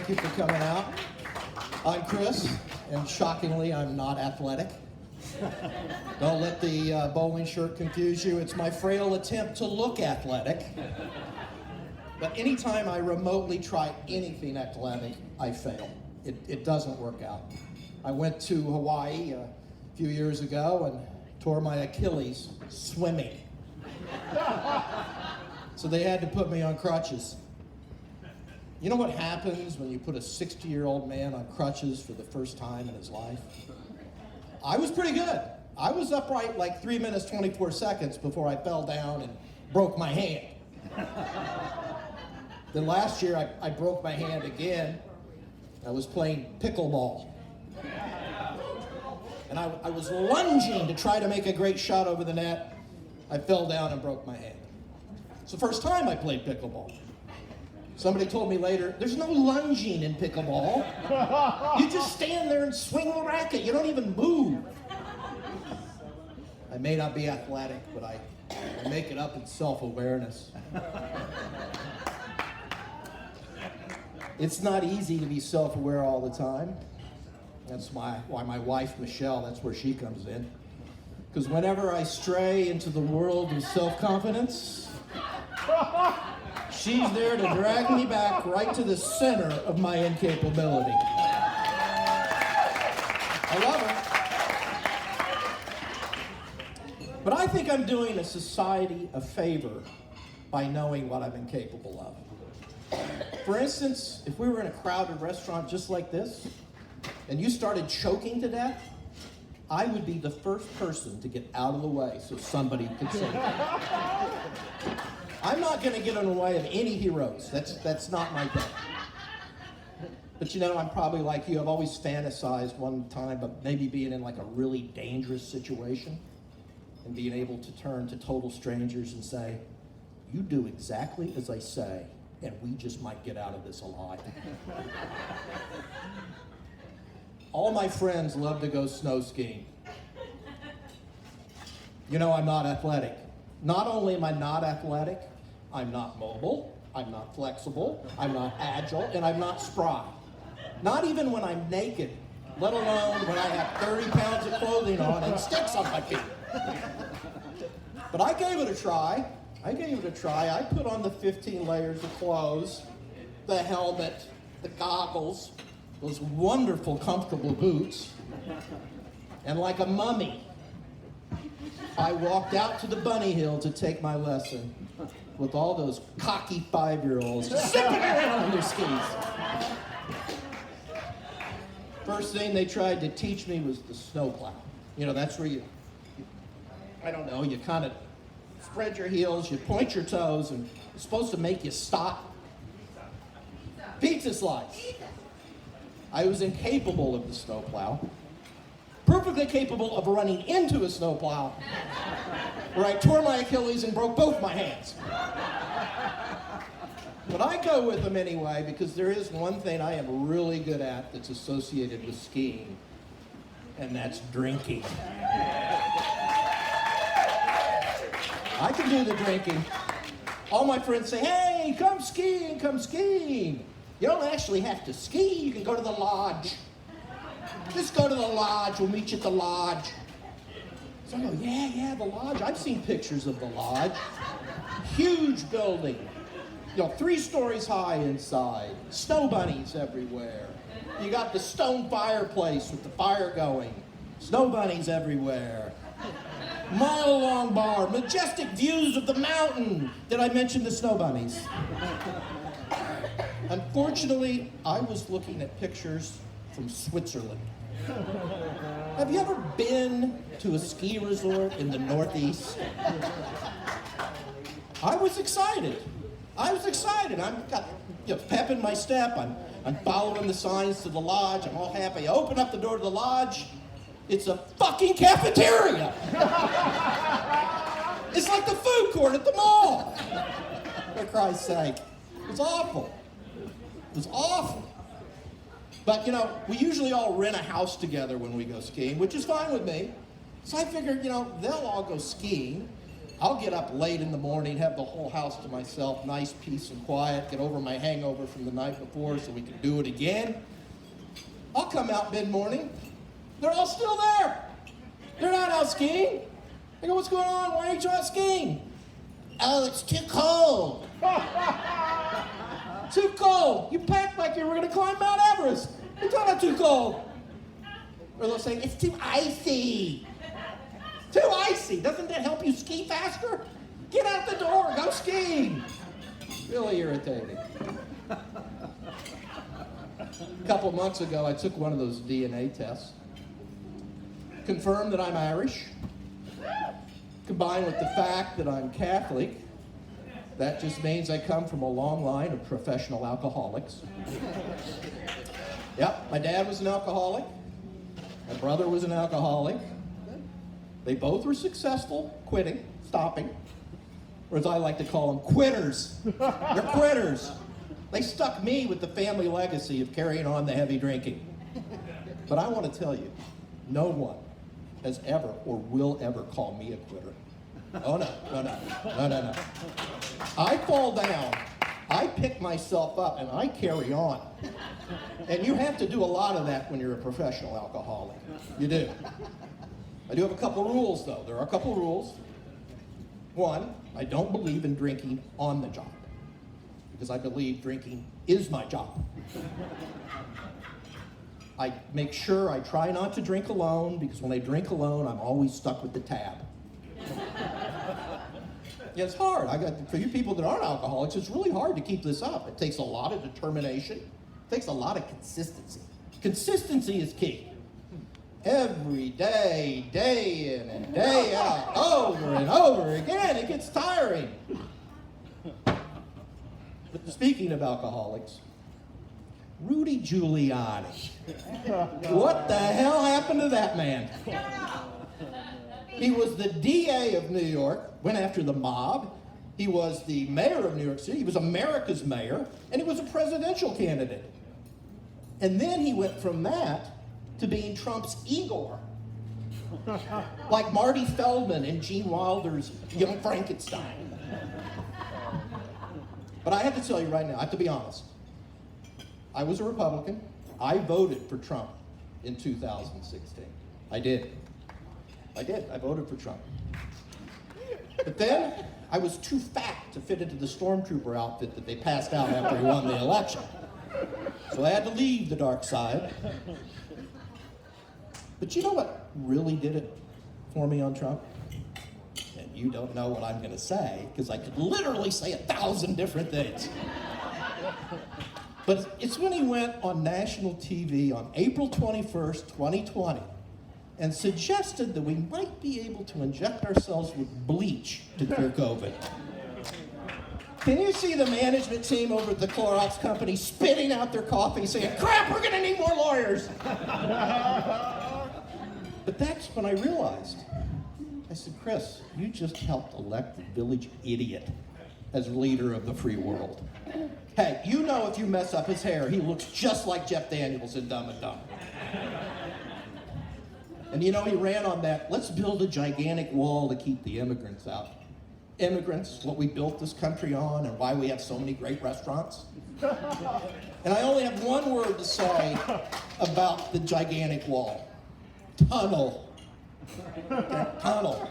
Thank you for coming out. I'm Chris, and shockingly, I'm not athletic. Don't let the bowling shirt confuse you. It's my frail attempt to look athletic. But anytime I remotely try anything athletic, I fail. It doesn't work out. I went to Hawaii a few years ago and tore my Achilles swimming. So they had to put me on crutches. You know what happens when you put a 60-year-old man on crutches for the first time in his life? I was pretty good. I was upright like 3 minutes, 24 seconds before I fell down and broke my hand. Then last year, I broke my hand again. I was playing pickleball. And I was lunging to try to make a great shot over the net. I fell down and broke my hand. It's the first time I played pickleball. Somebody told me later, there's no lunging in pickleball. You just stand there and swing the racket. You don't even move. I may not be athletic, but I make it up in self-awareness. It's not easy to be self-aware all the time. That's why my wife, Michelle, that's where she comes in. Because whenever I stray into the world of self-confidence, she's there to drag me back right to the center of my incapability. I love her. But I think I'm doing a society a favor by knowing what I'm incapable of. For instance, if we were in a crowded restaurant just like this, and you started choking to death, I would be the first person to get out of the way so somebody could save me. I'm not going to get in the way of any heroes. That's not my thing. But you know, I'm probably like you. I've always fantasized one time of maybe being in like a really dangerous situation and being able to turn to total strangers and say, you do exactly as I say, and we just might get out of this alive. All my friends love to go snow skiing. You know, I'm not athletic. Not only am I not athletic, I'm not mobile, I'm not flexible, I'm not agile, and I'm not spry. Not even when I'm naked, let alone when I have 30 pounds of clothing on and sticks on my feet. But I gave it a try. I put on the 15 layers of clothes, the helmet, the goggles, those wonderful, comfortable boots, and like a mummy, I walked out to the bunny hill to take my lesson with all those cocky 5-year-olds zipping around on their skis. First thing they tried to teach me was the snowplow. You know, that's where you kind of spread your heels, you point your toes, and it's supposed to make you stop. Pizza slice. I was incapable of the snowplow. Perfectly capable of running into a snowplow, where I tore my Achilles and broke both my hands. But I go with them anyway, because there is one thing I am really good at that's associated with skiing, and that's drinking. I can do the drinking. All my friends say, hey, come skiing, come skiing. You don't actually have to ski, you can go to the lodge. Just go to the lodge, we'll meet you at the lodge. So I go, yeah, the lodge. I've seen pictures of the lodge. Huge building, 3 stories high inside. Snow bunnies everywhere. You got the stone fireplace with the fire going. Snow bunnies everywhere. Mile-long bar, majestic views of the mountain. Did I mention the snow bunnies? Unfortunately, I was looking at pictures from Switzerland. Have you ever been to a ski resort in the Northeast? I was excited. I've got pep in my step. I'm following the signs to the lodge. I'm all happy. I open up the door to the lodge. It's a fucking cafeteria. It's like the food court at the mall. For Christ's sake. It was awful. But, we usually all rent a house together when we go skiing, which is fine with me. So I figured, they'll all go skiing. I'll get up late in the morning, have the whole house to myself, nice peace and quiet, get over my hangover from the night before so we can do it again. I'll come out mid-morning. They're all still there. They're not out skiing. I go, what's going on? Why aren't you out skiing? Oh, it's too cold. Too cold. You packed like you were going to climb Mount Everest. You're talking about too cold. Or they'll say, it's too icy. Too icy. Doesn't that help you ski faster? Get out the door. Go skiing. Really irritating. A couple months ago, I took one of those DNA tests. Confirmed that I'm Irish. Combined with the fact that I'm Catholic, that just means I come from a long line of professional alcoholics. Yep, my dad was an alcoholic. My brother was an alcoholic. They both were successful quitting, stopping, or as I like to call them, quitters. They're quitters. They stuck me with the family legacy of carrying on the heavy drinking. But I want to tell you, no one has ever or will ever call me a quitter. Oh no. I fall down, I pick myself up, and I carry on. And you have to do a lot of that when you're a professional alcoholic. You do. I do have a couple rules, though. There are a couple rules. One, I don't believe in drinking on the job, because I believe drinking is my job. I make sure I try not to drink alone, because when I drink alone, I'm always stuck with the tab. Yeah, it's hard. For you people that aren't alcoholics, it's really hard to keep this up. It takes a lot of determination. It takes a lot of consistency. Consistency is key. Every day, day in and day out, over and over again, it gets tiring. But speaking of alcoholics, Rudy Giuliani. What the hell happened to that man? He was the DA of New York, went after the mob. He was the mayor of New York City. He was America's mayor, and he was a presidential candidate. And then he went from that to being Trump's Igor. Like Marty Feldman in Gene Wilder's Young Frankenstein. But I have to tell you right now, I have to be honest. I was a Republican. I voted for Trump in 2016. I did. I voted for Trump. But then I was too fat to fit into the stormtrooper outfit that they passed out after he won the election. So I had to leave the dark side. But you know what really did it for me on Trump? And you don't know what I'm going to say, because I could literally say 1,000 different things. But it's when he went on national TV on April 21st, 2020, and suggested that we might be able to inject ourselves with bleach to cure COVID. Can you see the management team over at the Clorox company spitting out their coffee saying, crap, we're gonna need more lawyers. But that's when I realized. I said, Chris, you just helped elect the village idiot as leader of the free world. Hey, you know if you mess up his hair, he looks just like Jeff Daniels in Dumb and Dumber. And you know, he ran on that, let's build a gigantic wall to keep the immigrants out. Immigrants, what we built this country on and why we have so many great restaurants. And I only have one word to say about the gigantic wall. Tunnel. Okay, tunnel.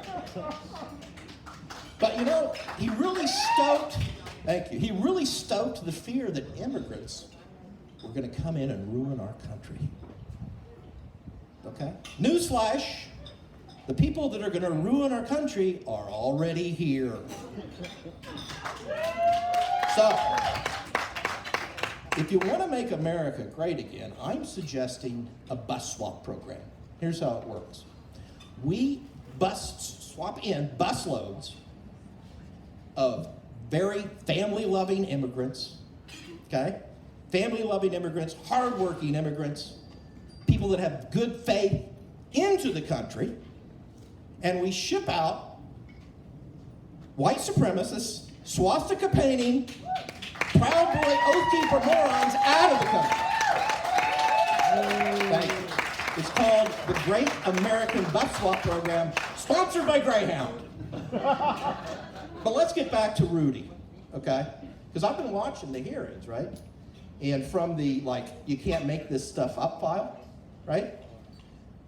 But you know, he really stoked the fear that immigrants were going to come in and ruin our country. Okay? Newsflash, the people that are going to ruin our country are already here. So, if you want to make America great again, I'm suggesting a bus swap program. Here's how it works. We swap in busloads of very family-loving immigrants, okay? Family-loving immigrants, hard-working immigrants, people that have good faith into the country, and we ship out white supremacists, swastika painting, Proud Boy Oath Keeper morons out of the country. Thank you. It's called the Great American Bus Swap Program, sponsored by Greyhound. But let's get back to Rudy, okay? Because I've been watching the hearings, right? And from the, like, you can't make this stuff up file, right?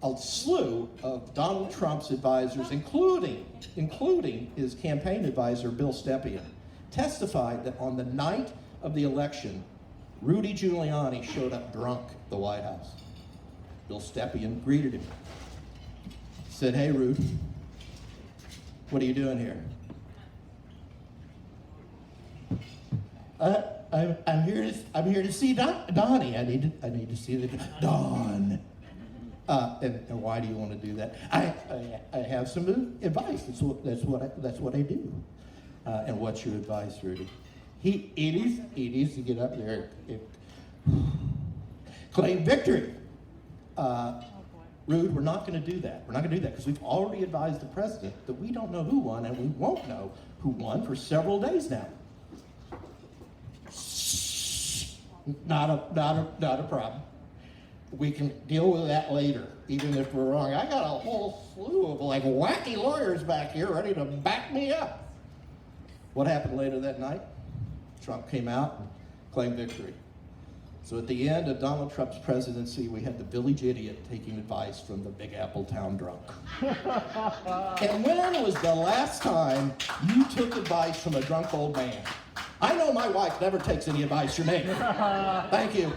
A slew of Donald Trump's advisors, including his campaign advisor, Bill Stepien, testified that on the night of the election, Rudy Giuliani showed up drunk at the White House. Bill Stepien greeted him. Said, "Hey, Rudy, what are you doing here?" I'm here to see Donnie. I need to see the Don. And why do you want to do that? I have some advice. That's what I do. And what's your advice, Rudy? He needs to get up there and claim victory. Rude, we're not going to do that. We're not going to do that because we've already advised the president that we don't know who won, and we won't know who won for several days now. Not a problem. We can deal with that later, even if we're wrong. I got a whole slew of like wacky lawyers back here ready to back me up. What happened later that night? Trump came out and claimed victory. So at the end of Donald Trump's presidency, we had the village idiot taking advice from the Big Apple town drunk. And when was the last time you took advice from a drunk old man? I know my wife never takes any advice from me. Thank you.